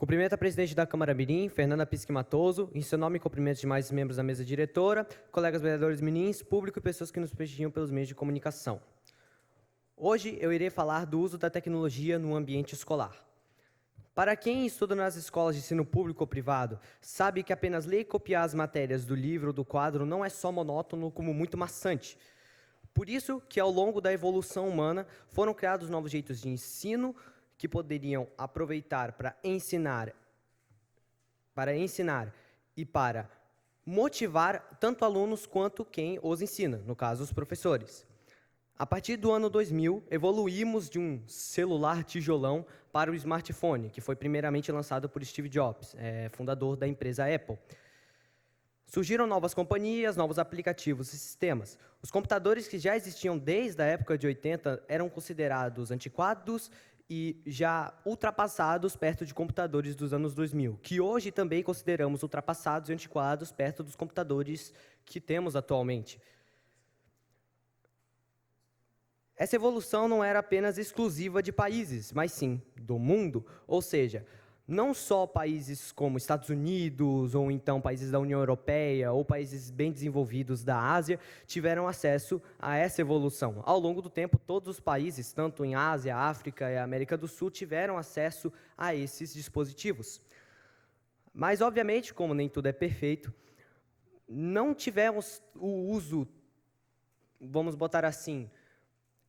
Cumprimento a presidente da Câmara Mirim, Fernanda Pisque Matoso, em seu nome e cumprimento de demais membros da mesa diretora, colegas vereadores mirins, público e pessoas que nos prestigiam pelos meios de comunicação. Hoje eu irei falar do uso da tecnologia no ambiente escolar. Para quem estuda nas escolas de ensino público ou privado, sabe que apenas ler e copiar as matérias do livro ou do quadro não é só monótono, como muito maçante. Por isso que, ao longo da evolução humana, foram criados novos jeitos de ensino que poderiam aproveitar para ensinar e para motivar tanto alunos quanto quem os ensina, no caso, os professores. A partir do ano 2000, evoluímos de um celular tijolão para o smartphone, que foi primeiramente lançado por Steve Jobs, fundador da empresa Apple. Surgiram novas companhias, novos aplicativos e sistemas. Os computadores que já existiam desde a época de 80 eram considerados antiquados e já ultrapassados perto de computadores dos anos 2000, que hoje também consideramos ultrapassados e antiquados perto dos computadores que temos atualmente. Essa evolução não era apenas exclusiva de países, mas sim do mundo, ou seja, não só países como Estados Unidos, ou então países da União Europeia, ou países bem desenvolvidos da Ásia, tiveram acesso a essa evolução. Ao longo do tempo, todos os países, tanto em Ásia, África e América do Sul, tiveram acesso a esses dispositivos. Mas, obviamente, como nem tudo é perfeito, não tivemos o uso, vamos botar assim,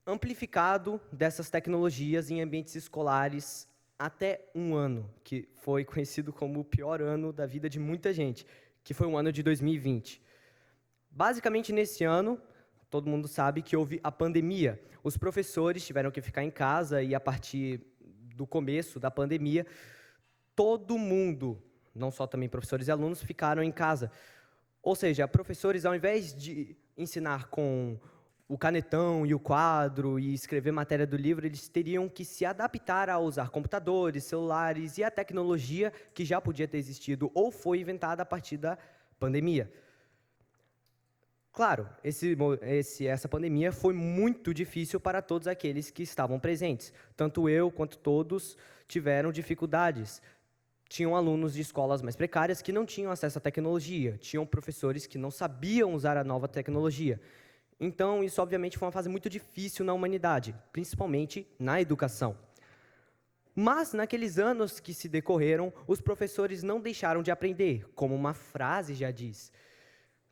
amplificado dessas tecnologias em ambientes escolares até um ano, que foi conhecido como o pior ano da vida de muita gente, que foi o ano de 2020. Basicamente, nesse ano, todo mundo sabe que houve a pandemia. Os professores tiveram que ficar em casa e, a partir do começo da pandemia, todo mundo, não só também professores e alunos, ficaram em casa. Ou seja, professores, ao invés de ensinar com o canetão e o quadro e escrever matéria do livro, eles teriam que se adaptar a usar computadores, celulares e a tecnologia que já podia ter existido ou foi inventada a partir da pandemia. Claro, essa pandemia foi muito difícil para todos aqueles que estavam presentes. Tanto eu quanto todos tiveram dificuldades. Tinham alunos de escolas mais precárias que não tinham acesso à tecnologia, tinham professores que não sabiam usar a nova tecnologia. Então, isso obviamente foi uma fase muito difícil na humanidade, principalmente na educação. Mas, naqueles anos que se decorreram, os professores não deixaram de aprender, como uma frase já diz.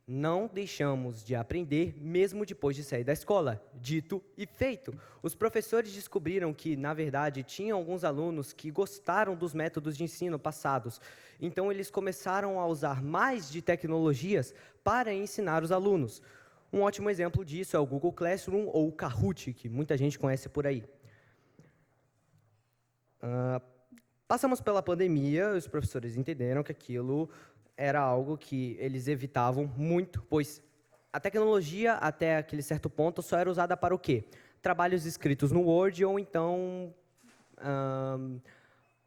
Não deixamos de aprender mesmo depois de sair da escola. Dito e feito. Os professores descobriram que, na verdade, tinham alguns alunos que gostaram dos métodos de ensino passados. Então, eles começaram a usar mais de tecnologias para ensinar os alunos. Um ótimo exemplo disso é o Google Classroom ou o Kahoot, que muita gente conhece por aí. Passamos pela pandemia, os professores entenderam que aquilo era algo que eles evitavam muito, pois a tecnologia, até aquele certo ponto, só era usada para o quê? Trabalhos escritos no Word ou então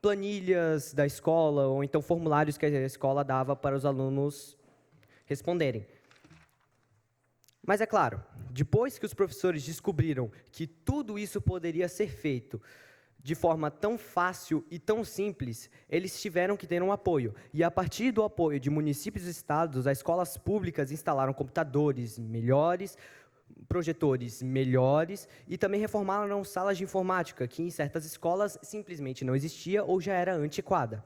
planilhas da escola, ou então formulários que a escola dava para os alunos responderem. Mas, é claro, depois que os professores descobriram que tudo isso poderia ser feito de forma tão fácil e tão simples, eles tiveram que ter um apoio. E, a partir do apoio de municípios e estados, as escolas públicas instalaram computadores melhores, projetores melhores e também reformaram salas de informática, que em certas escolas simplesmente não existia ou já era antiquada.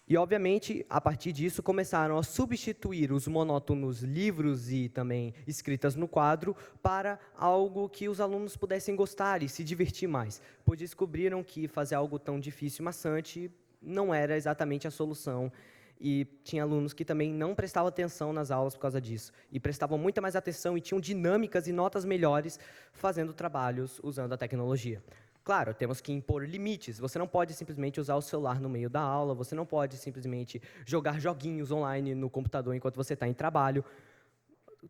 E, obviamente, a partir disso, começaram a substituir os monótonos livros e também escritas no quadro para algo que os alunos pudessem gostar e se divertir mais, pois descobriram que fazer algo tão difícil e maçante não era exatamente a solução. E tinha alunos que também não prestavam atenção nas aulas por causa disso, e prestavam muita mais atenção e tinham dinâmicas e notas melhores fazendo trabalhos usando a tecnologia. Claro, temos que impor limites. Você não pode simplesmente usar o celular no meio da aula, você não pode simplesmente jogar joguinhos online no computador enquanto você está em trabalho.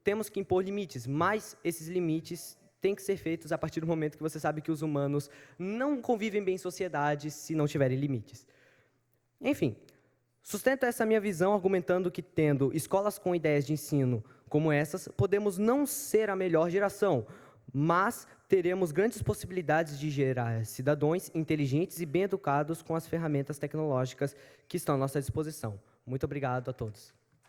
Temos que impor limites, mas esses limites têm que ser feitos a partir do momento que você sabe que os humanos não convivem bem em sociedade se não tiverem limites. Enfim, sustento essa minha visão argumentando que, tendo escolas com ideias de ensino como essas, podemos não ser a melhor geração, mas teremos grandes possibilidades de gerar cidadãos inteligentes e bem educados com as ferramentas tecnológicas que estão à nossa disposição. Muito obrigado a todos.